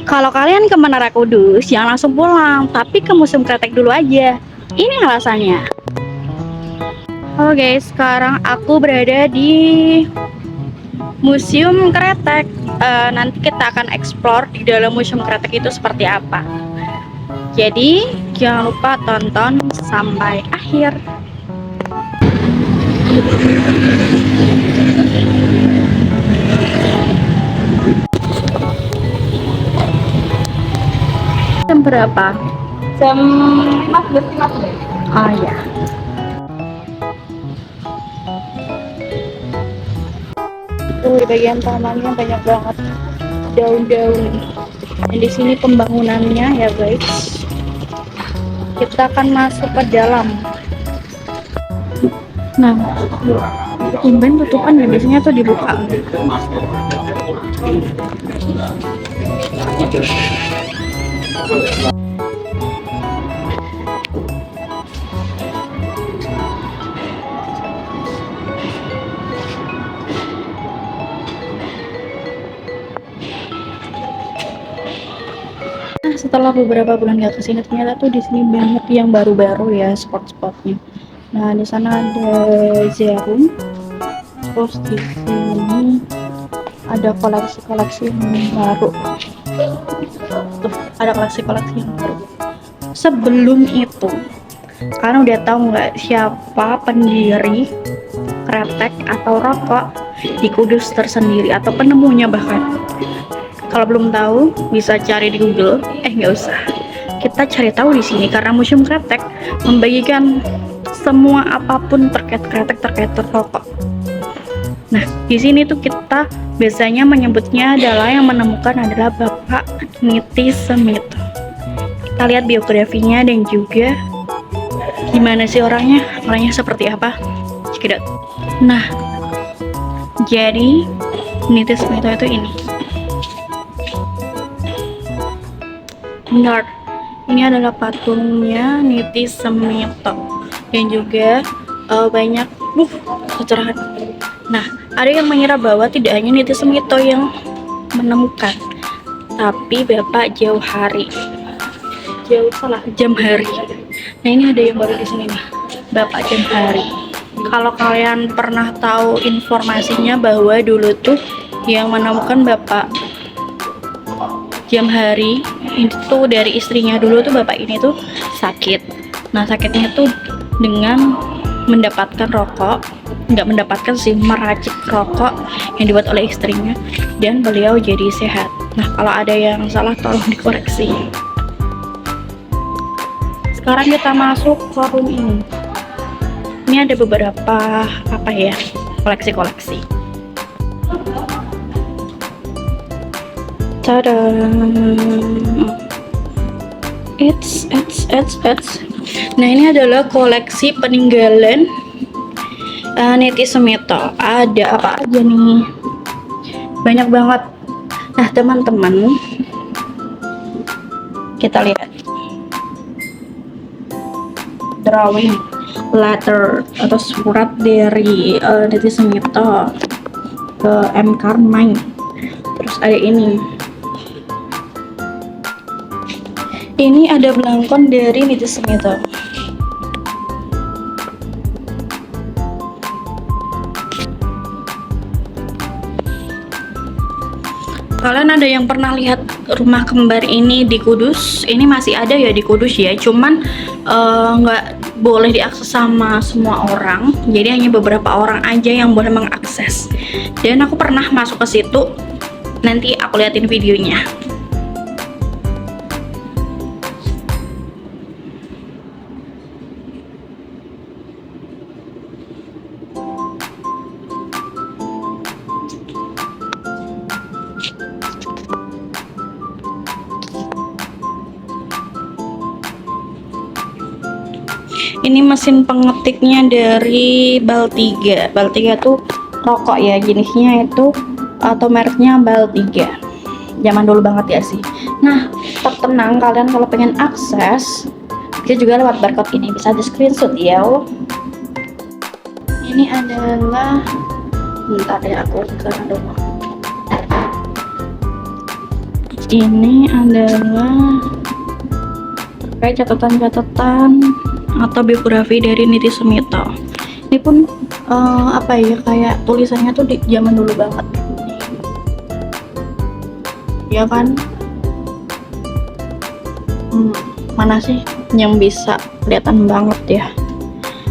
Kalau kalian ke Menara Kudus, jangan langsung pulang, tapi ke Museum Kretek dulu aja. Ini alasannya. Halo guys, sekarang aku berada di Museum Kretek. Nanti kita akan explore di dalam Museum Kretek itu seperti apa. Jadi, jangan lupa tonton sampai akhir. Jam berapa? Jam 15.15. Oh ya. Di bagian tamannya banyak banget daun-daun. Dan di sini pembangunannya ya guys. Kita akan masuk ke dalam. Nah, tumben tutupan ya, biasanya tuh dibuka. Nah, setelah beberapa bulan gak kesini, ternyata tuh di sini banyak yang baru-baru ya spot-spotnya. Nah, di sana ada jarum, terus di sini ada koleksi-koleksi yang baru. Tuh, ada koleksi-koleksi yang baru. Sebelum itu, kalian udah tahu nggak siapa pendiri kretek atau rokok di Kudus tersendiri atau penemunya bahkan? Kalau belum tahu, bisa cari di Google. Nggak usah. Kita cari tahu di sini karena Museum Kretek membagikan semua apapun terkait kretek, terkait rokok. Nah, di sini tuh kita biasanya menyebutnya adalah yang menemukan adalah Bapak Niti Semito. Kita lihat biografinya dan juga gimana sih orangnya seperti apa. Cekidot. Nah, jadi Niti Semito itu ini. Benar, ini adalah patungnya Niti Semito dan juga banyak pencerahan. Nah, ada yang mengira bahwa tidak hanya Niti Semito yang menemukan, tapi Bapak Jamhari. Nah, ini ada yang baru di sini nih, Bapak Jamhari. Kalau kalian pernah tahu informasinya bahwa dulu tuh yang menemukan Bapak Jamhari itu dari istrinya dulu tuh, bapak ini tuh sakit. Nah, sakitnya tuh dengan mendapatkan rokok, nggak mendapatkan sih, meracik rokok yang dibuat oleh istrinya, dan beliau jadi sehat. Nah, kalau ada yang salah tolong dikoreksi. Sekarang kita masuk ke room ini. Ini ada beberapa koleksi-koleksi. Tada! It's. Nah, ini adalah koleksi peninggalan Niti Semito. Ada apa aja nih? Banyak banget. Nah, teman-teman, kita lihat drawing letter atau surat dari Niti Semito ke M. Karmine. Terus ada ini. Ini ada belangkon dari Niti Semito. Kalian ada yang pernah lihat rumah kembar ini di Kudus? Ini masih ada ya di Kudus ya, cuman nggak boleh diakses sama semua orang. Jadi hanya beberapa orang aja yang boleh mengakses. Dan aku pernah masuk ke situ. Nanti aku liatin videonya. Ini mesin pengetiknya dari Baltiga. Baltiga tuh rokok ya, jenisnya itu atau mereknya Baltiga. Zaman dulu banget ya sih. Nah, tetap tenang, kalian kalau pengen akses bisa juga lewat barcode ini, bisa di screenshot ya. Ini adalah, bentar ya, aku sekarang dulu. ini adalah terkait catatan-catatan atau biografi dari Niti Sumito. Ini pun apa ya, kayak tulisannya tuh di zaman dulu banget, ya kan? Mana sih yang bisa kelihatan banget ya.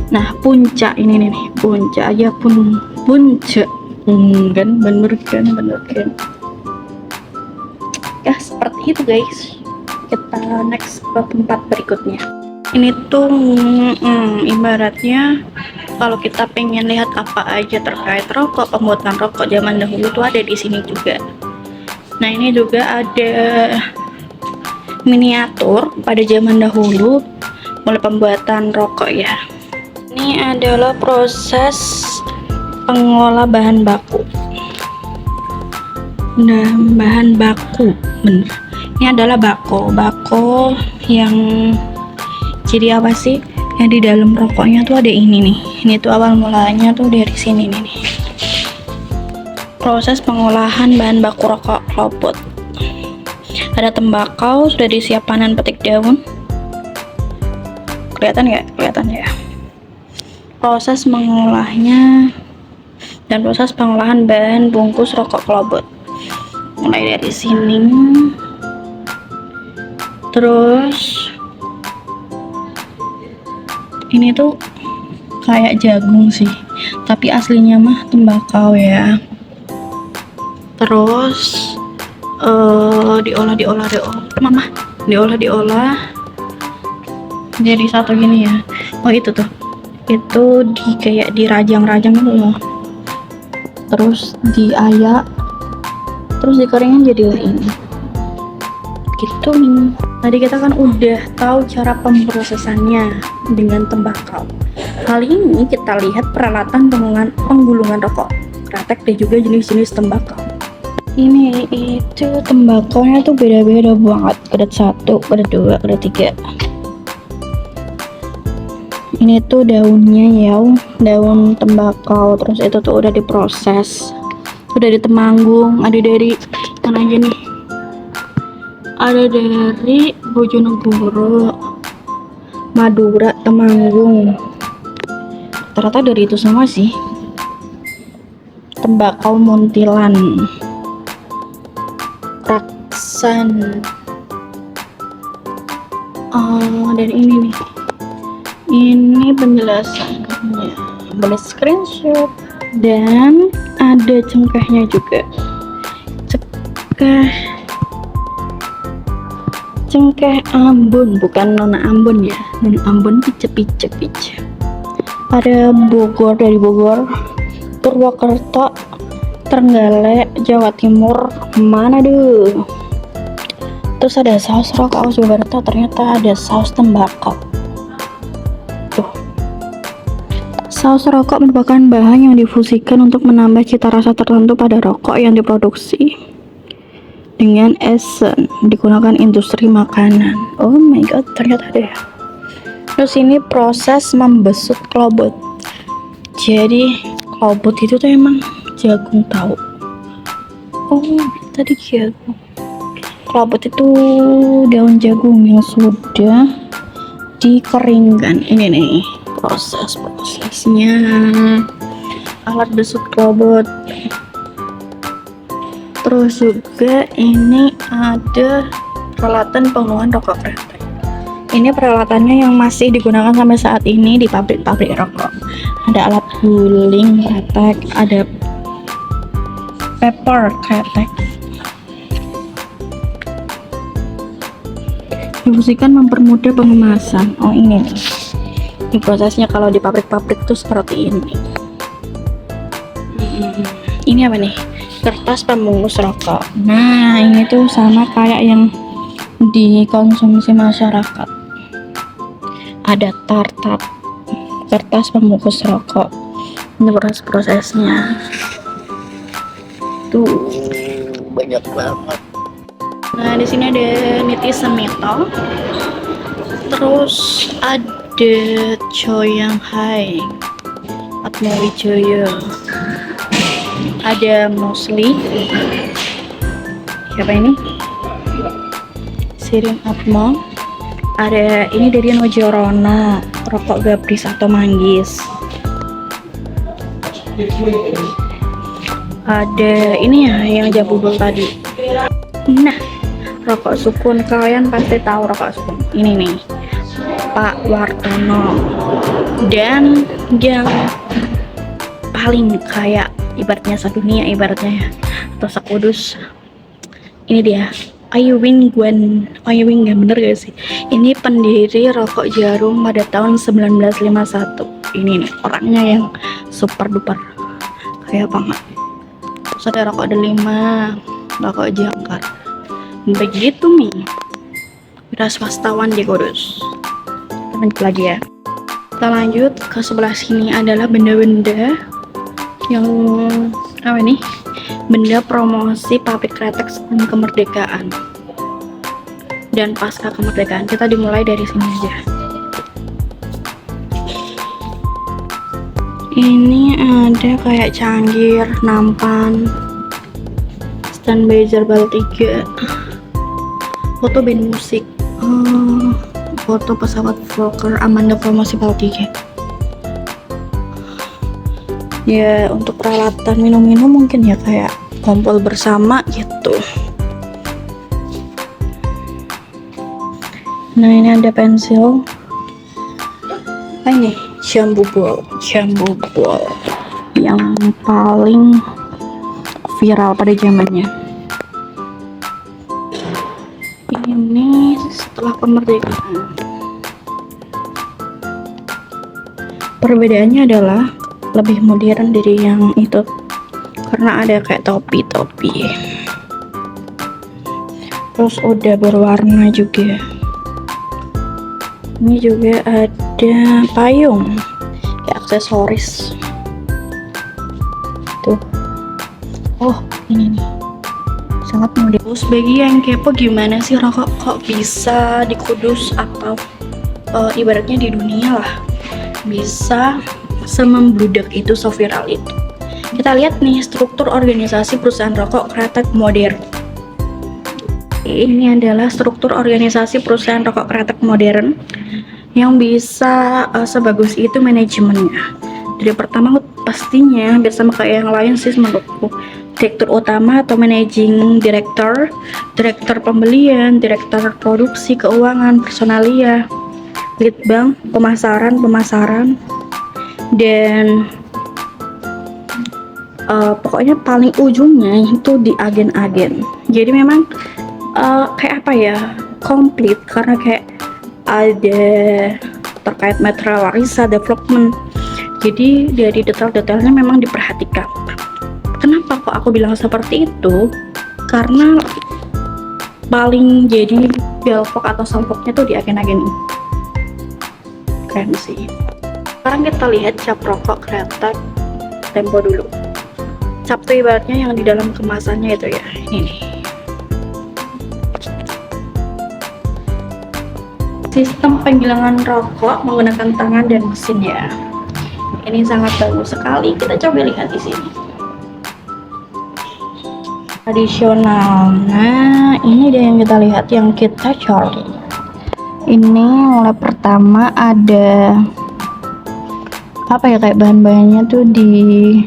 Nah, puncak ini nih, puncak aja puncak kan, bener kan. Ya seperti itu guys. Kita next ke tempat berikutnya. Ini tuh ibaratnya kalau kita pengen lihat apa aja terkait rokok, pembuatan rokok zaman dahulu tuh ada di sini juga. Nah, ini juga ada miniatur pada zaman dahulu mulai pembuatan rokok ya. Ini adalah proses pengolah bahan baku. Nah, bahan baku bener. Ini adalah bako yang jadi apa sih? Yang di dalam rokoknya tuh ada ini nih. Ini tuh awal mulanya tuh dari sini nih. Proses pengolahan bahan baku rokok klobot. Ada tembakau sudah disiap panen petik daun. Kelihatan ya? Proses mengolahnya dan proses pengolahan bahan bungkus rokok klobot. Mulai dari sini. Terus ini tuh kayak jagung sih, tapi aslinya mah tembakau ya. Terus diolah jadi satu gini ya. Oh itu tuh, itu kayak dirajang-rajang gitu loh, terus diayak, terus dikeringin jadi ini gitu. Tadi kita kan udah tahu cara pemrosesannya dengan tembakau. Kali ini kita lihat peralatan penggulungan rokok kretek dan juga jenis-jenis tembakau. Ini itu tembakaunya tuh beda-beda banget, kedet 1, kedet 2, kedet 3. Ini tuh daunnya ya, daun tembakau. Terus itu tuh udah diproses, udah ditemanggung. Ada dari mana aja nih? Ada dari Bojonegoro, Madura, Temanggung. Ternyata dari itu semua sih. Tembakau Muntilan, Raksan. Dan ini nih. Ini penjelasannya, boleh screenshot, dan ada cengkehnya juga. Cengkeh Ambon, bukan Nona Ambon ya. Nona Ambon pice. Ada Bogor, dari Bogor, Purwokerto, Trenggalek, Jawa Timur, Manado. Terus ada saus rokok Subarto, ternyata ada saus tembakau. Tuh. Saus rokok merupakan bahan yang difusikan untuk menambah cita rasa tertentu pada rokok yang diproduksi dengan esen, digunakan industri makanan. Oh my god, ternyata ada ya. Terus ini proses membesut klobot. Jadi klobot itu tuh emang jagung tahu. Oh, tadi jagung. Klobot itu daun jagung yang sudah dikeringkan. Ini nih prosesnya. Alat besut klobot. Terus juga ini ada peralatan pengolahan rokok kretek. Ini peralatannya yang masih digunakan sampai saat ini di pabrik-pabrik rokok. Ada alat guling kretek, ada paper kretek. Difusikan mempermudah pengemasan. Oh ini nih. Ini prosesnya kalau di pabrik-pabrik tuh seperti ini. Ini apa nih? Kertas pembungkus rokok. Nah, ini tuh sama kayak yang dikonsumsi masyarakat. Ada tartat, kertas pembungkus rokok. Ini prosesnya. Tuh banyak banget. Nah, di sini ada Niti Sumito. Terus ada Choyanghai, Atmawijoyo. Ada Mosli. Siapa ini? Sirin Atmo. Ada ini dari Nojorono, rokok gabris atau manggis. Ada ini ya yang jabubul tadi. Nah, rokok sukun, kalian pasti tahu rokok sukun. Ini nih, Pak Wartono. Dan yang paling kayak ibaratnya sedunia ibaratnya ya, atau sekudus. Ini dia, Ayu Wing gak bener gak sih? Ini pendiri rokok jarum pada tahun 1951. Ini nih orangnya yang super duper kayak banget. Terus ada rokok delima, rokok jangkar. Begitu nih, udah swastawan di Kudus. Kita lanjut lagi ya. Kita lanjut ke sebelah sini adalah benda-benda yang apa nih? Benda promosi pabrik kretek sebelum kemerdekaan dan pasca kemerdekaan. Kita dimulai dari sini aja. Ini ada kayak cangkir, nampan, stand buzzer bal 3, foto band musik, foto pesawat Fokker, Amanda promosi bal 3. Ya untuk peralatan minum-minum mungkin ya kayak kumpul bersama gitu. Nah ini ada pensil. Ini jambu bol yang paling viral pada zamannya. Ini setelah kemerdekaan. Perbedaannya adalah lebih modern dari yang itu karena ada kayak topi-topi, terus udah berwarna juga. Ini juga ada payung kayak aksesoris tuh. Oh ini nih sangat modern. Terus bagi yang kepo gimana sih rokok kok bisa di Kudus atau ibaratnya di dunia lah bisa semembludak itu, so viral itu. Kita lihat nih struktur organisasi perusahaan rokok kretek modern. Ini adalah struktur organisasi perusahaan rokok kretek modern yang bisa sebagus itu manajemennya. Dari pertama pastinya bersama kayak yang lain sih menurutku. Direktur utama atau managing director, direktur pembelian, direktur produksi, keuangan, personalia, lead bank, pemasaran, dan pokoknya paling ujungnya itu di agen-agen. Jadi memang kayak apa ya, komplit karena kayak ada terkait material warisan, development. Jadi dari detail-detailnya memang diperhatikan. Kenapa kok aku bilang seperti itu? Karena paling jadi belvok atau salvoknya tuh di agen-agen ini. Keren sih. Sekarang kita lihat cap rokok kretek Tempo dulu. Cap tuh ibaratnya yang di dalam kemasannya itu ya. Ini. Sistem penggilingan rokok menggunakan tangan dan mesin ya. Ini sangat bagus sekali. Kita coba lihat di sini. Tradisional. Nah, ini dia yang kita lihat, yang kita cari. Ini mulai pertama ada apa ya, kayak bahan-bahannya tuh di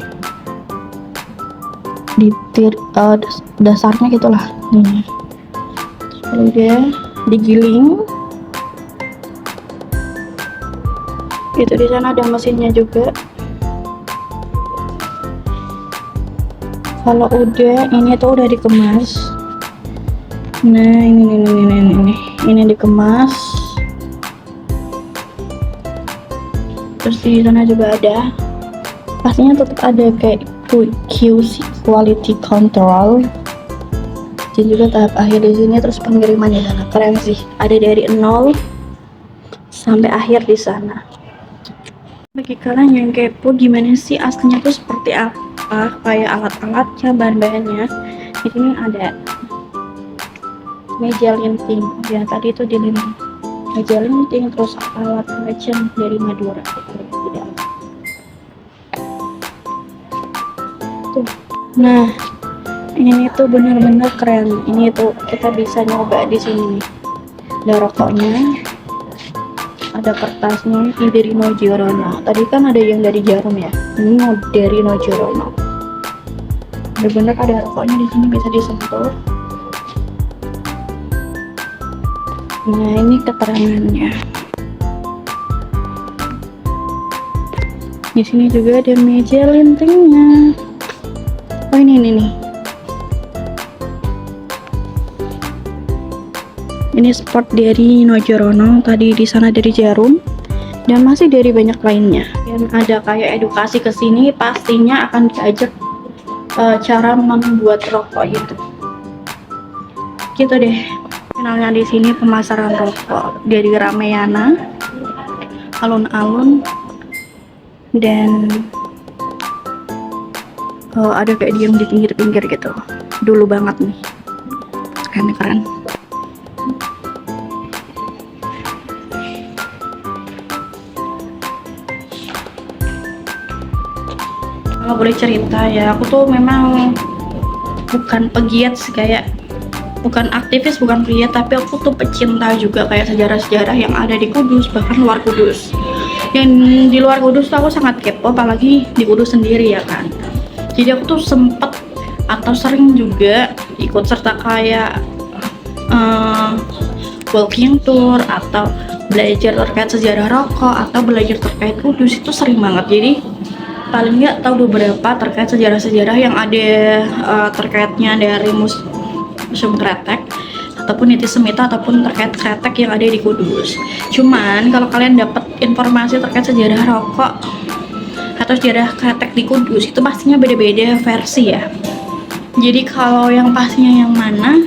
dasarnya gitulah. Nih. Kemudian digiling. Itu di sana ada mesinnya juga. Kalau udah ini tuh udah dikemas. Nah, ini dikemas. Terus di sana juga ada. Pastinya tetap ada kayak QC, quality control. Dan juga tahap akhir di sini, terus pengiriman di sana. Keren sih. Ada dari 0 sampai akhir di sana. Bagi kalian yang kepo gimana sih aslinya tuh seperti apa, kayak alat-alatnya, bahan-bahannya, di sini ada meja linting. Ya tadi itu di meja linting, terus alat legend dari Madura. Tuh. Nah, Ini tuh bener-bener keren. Ini tuh kita bisa nyoba di sini nih. Ada rokoknya, ada kertasnya. Ini dari No Giorno. Tadi kan ada yang dari jarum ya. Ini dari No Giorno. Bener-bener ada rokoknya di sini, bisa disentuh. Nah, ini keterangannya. Di sini juga ada meja lintingnya. Oh, ini nih. Ini sport dari No Giorno, tadi di sana dari jarum, dan masih dari banyak lainnya. Dan ada kayak edukasi ke sini, pastinya akan diajak cara membuat rokok gitu. Gitu deh. Finalnya di sini pemasaran rokok dari Ramayana, alun-alun, dan ada kayak diem di pinggir-pinggir gitu. Dulu banget nih. Keren-keren. Kalau boleh cerita ya, aku tuh memang bukan pegiat sih, kayak bukan aktivis, bukan pegiat, tapi aku tuh pecinta juga kayak sejarah-sejarah yang ada di Kudus, bahkan luar Kudus. Yang di luar Kudus tuh aku sangat kepo, apalagi di Kudus sendiri ya kan. Jadi aku tuh sempet atau sering juga ikut serta kayak walking tour atau belajar terkait sejarah rokok atau belajar terkait Kudus, itu sering banget. Jadi paling nggak tahu beberapa terkait sejarah-sejarah yang ada terkaitnya dari Museum Kretek ataupun Niti Semita ataupun terkait kretek yang ada di Kudus. Cuman kalau kalian dapat informasi terkait sejarah rokok atau sejarah kretek di Kudus, itu pastinya beda-beda versi ya. Jadi kalau yang pastinya yang mana,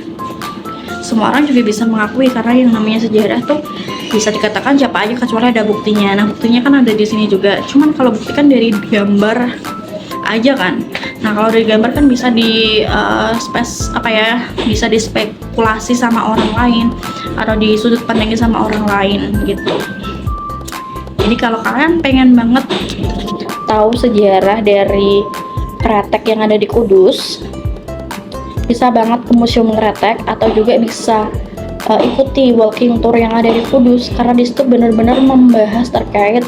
semua orang juga bisa mengakui, karena yang namanya sejarah tuh bisa dikatakan siapa aja kecuali ada buktinya. Nah, buktinya kan ada di sini juga. Cuman kalau bukti kan dari gambar aja kan. Nah, kalau dari gambar kan bisa bisa dispekulasi sama orang lain atau di sudut pandangnya sama orang lain gitu. Jadi kalau kalian pengen banget tahu sejarah dari kretek yang ada di Kudus, bisa banget ke Museum Kretek atau juga bisa ikuti walking tour yang ada di Kudus, karena disitu benar-benar membahas terkait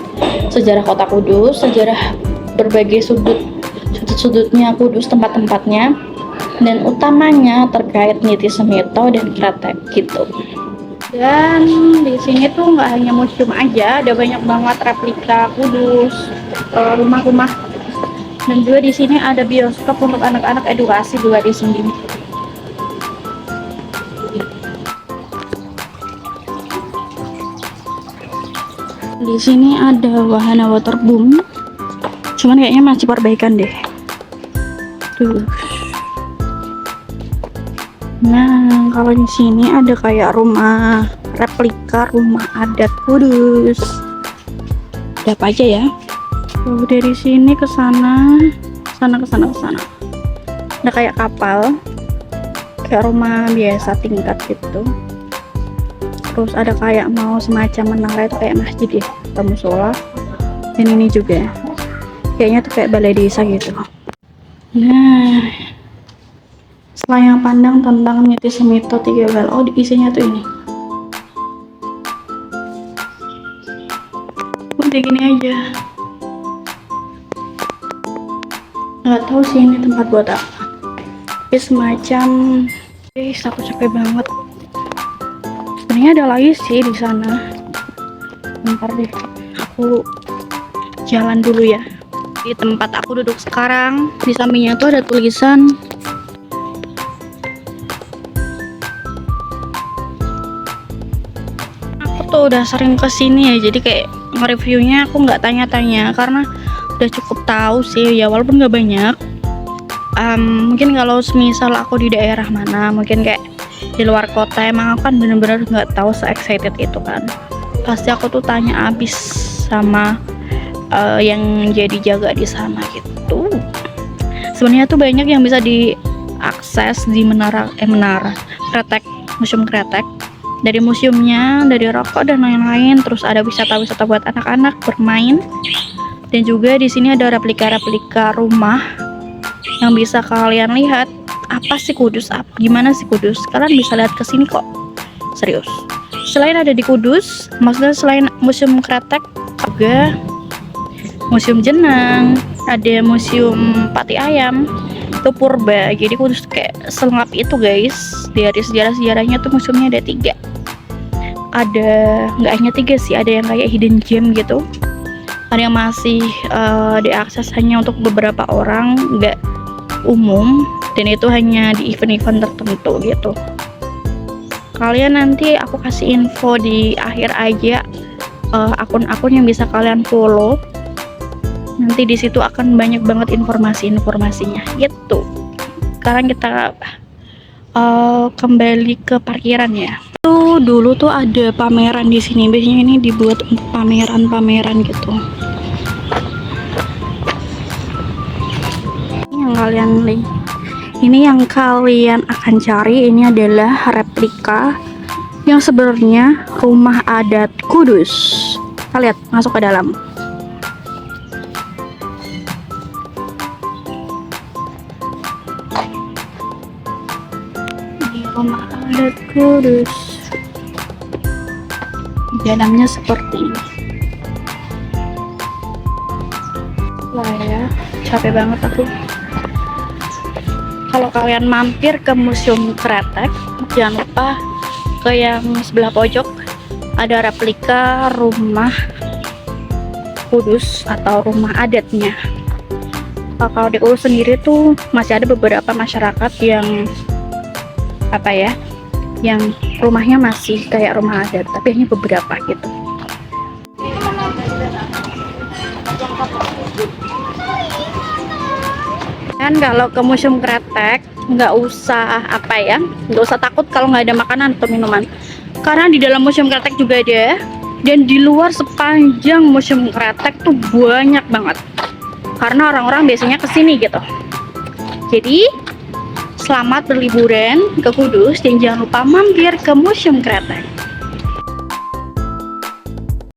sejarah kota Kudus, sejarah berbagai sudut-sudutnya Kudus, tempat-tempatnya, dan utamanya terkait Niti Semito dan Kretek gitu. Dan di sini tuh nggak hanya museum aja, ada banyak banget replika Kudus, rumah-rumah, dan juga di sini ada bioskop untuk anak-anak, edukasi juga di sini. Di sini ada wahana waterboom, cuman kayaknya masih perbaikan deh. Tuh. Nah, kalau di sini ada kayak rumah replika rumah adat Kudus. Ada apa aja ya? Tuh, dari sini ke sana, ke sana. Ada kayak kapal, kayak rumah biasa tingkat gitu. Terus ada kayak mau semacam menara, itu kayak masjid ya, atau musola. Dan ini juga kayaknya tuh kayak balai desa gitu. Nah, setelah yang pandang tentang Niti Semito 3 Bal, isinya tuh ini. Udah gini aja. Nggak tahu sih ini tempat buat apa. Tapi semacam, aku capek banget. Sebenarnya ada lagi sih di sana. Bentar deh, aku jalan dulu ya. Di tempat aku duduk sekarang, di sampingnya tuh ada tulisan aku tuh udah sering kesini ya, jadi kayak nge-reviewnya aku nggak tanya-tanya karena udah cukup tahu sih ya, walaupun nggak banyak. Mungkin kalau semisal aku di daerah mana, mungkin kayak di luar kota, emang aku kan bener-bener nggak tahu se-excited itu kan. Pasti aku tuh tanya abis sama yang jadi jaga di sana gitu. Sebenarnya tuh banyak yang bisa diakses di menara Kretek, Museum Kretek. Dari museumnya, dari rokok dan lain-lain. Terus ada wisata-wisata buat anak-anak bermain. Dan juga di sini ada replika-replika rumah yang bisa kalian lihat apa sih Kudus, gimana sih Kudus, kalian bisa lihat ke sini kok, serius. Selain ada di Kudus, maksudnya selain Museum Kretek, juga Museum Jenang, ada Museum Pati Ayam, itu purba. Jadi Kudus kayak selengkap itu guys. Dari sejarah-sejarahnya tuh museumnya ada 3. Ada, nggak hanya 3 sih, ada yang kayak hidden gem gitu, ada yang masih diakses hanya untuk beberapa orang, nggak umum, dan itu hanya di event-event tertentu gitu. Kalian nanti aku kasih info di akhir aja akun-akun yang bisa kalian follow. Nanti di situ akan banyak banget informasinya gitu. Sekarang kita kembali ke parkiran ya. Tuh dulu tuh ada pameran di sini. Biasanya ini dibuat untuk pameran-pameran gitu. Ini yang kalian akan cari, ini adalah replika yang sebenarnya rumah adat Kudus. Kita lihat, masuk ke dalam. Ini rumah adat Kudus. Dalamnya seperti ini. Wah ya, capek banget aku. Kalau kalian mampir ke Museum Kretek, jangan lupa ke yang sebelah pojok ada replika rumah Kudus atau rumah adatnya. Kalau di Kudus sendiri tuh masih ada beberapa masyarakat yang yang rumahnya masih kayak rumah adat, tapi hanya beberapa gitu. Dan kalau ke Museum Kretek nggak usah takut kalau nggak ada makanan atau minuman, karena di dalam Museum Kretek juga ada, dan di luar sepanjang Museum Kretek tuh banyak banget, karena orang-orang biasanya kesini gitu. Jadi selamat berliburan ke Kudus dan jangan lupa mampir ke Museum Kretek.